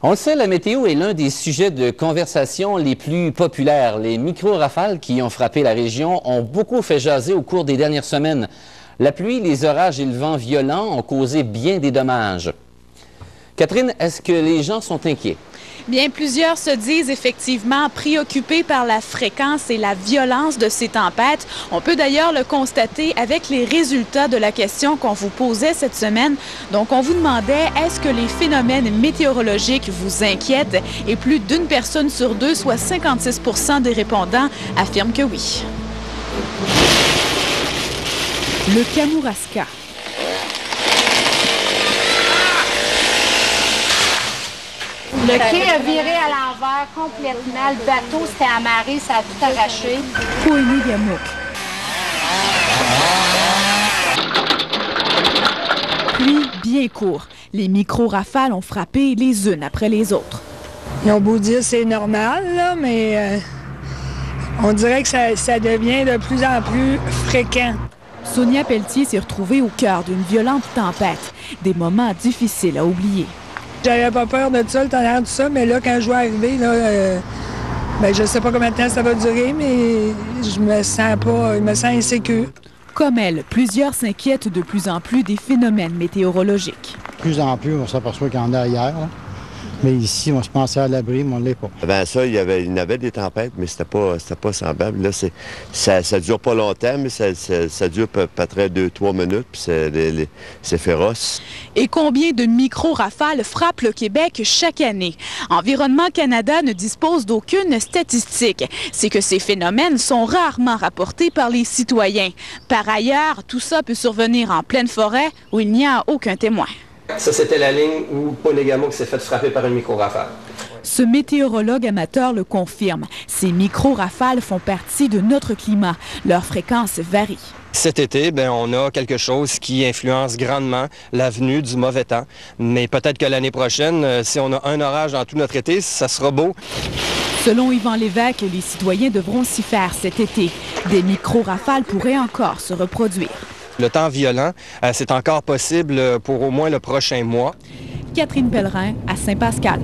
On le sait, la météo est l'un des sujets de conversation les plus populaires. Les micro-rafales qui ont frappé la région ont beaucoup fait jaser au cours des dernières semaines. La pluie, les orages et le vent violent ont causé bien des dommages. Catherine, est-ce que les gens sont inquiets? Bien, plusieurs se disent effectivement préoccupés par la fréquence et la violence de ces tempêtes. On peut d'ailleurs le constater avec les résultats de la question qu'on vous posait cette semaine. Donc, on vous demandait, est-ce que les phénomènes météorologiques vous inquiètent? Et plus d'une personne sur deux, soit 56% des répondants, affirment que oui. Le Kamouraska. Le quai a viré à l'envers complètement. Le bateau s'était amarré, ça a tout arraché. Poénégamouk. Pluie bien court. Les micro-rafales ont frappé les unes après les autres. Ils ont beau dire c'est normal, là, mais on dirait que ça devient de plus en plus fréquent. Sonia Pelletier s'est retrouvée au cœur d'une violente tempête. Des moments difficiles à oublier. J'avais pas peur de ça, le tonnerre, tout ça, mais là, quand je vais arriver, là, je sais pas combien de temps ça va durer, mais je me sens insécure. Comme elle, plusieurs s'inquiètent de plus en plus des phénomènes météorologiques. De plus en plus, on s'aperçoit qu'il y en a ailleurs, là. Mais ici, on se pensait à l'abri, mais on ne l'est pas. Avant ça, il y avait des tempêtes, mais c'était pas semblable. Là, ça dure pas longtemps, mais ça dure peut-être 2-3 minutes, puis c'est féroce. Et combien de micro-rafales frappent le Québec chaque année? Environnement Canada ne dispose d'aucune statistique. C'est que ces phénomènes sont rarement rapportés par les citoyens. Par ailleurs, tout ça peut survenir en pleine forêt où il n'y a aucun témoin. Ça, c'était la ligne où Poénégamouk s'est fait frapper par une micro-rafale. Ce météorologue amateur le confirme. Ces micro-rafales font partie de notre climat. Leur fréquence varie. Cet été, on a quelque chose qui influence grandement la venue du mauvais temps. Mais peut-être que l'année prochaine, si on a un orage dans tout notre été, ça sera beau. Selon Yvan Lévesque, les citoyens devront s'y faire cet été. Des micro-rafales pourraient encore se reproduire. Le temps violent, c'est encore possible pour au moins le prochain mois. Catherine Pellerin à Saint-Pascal.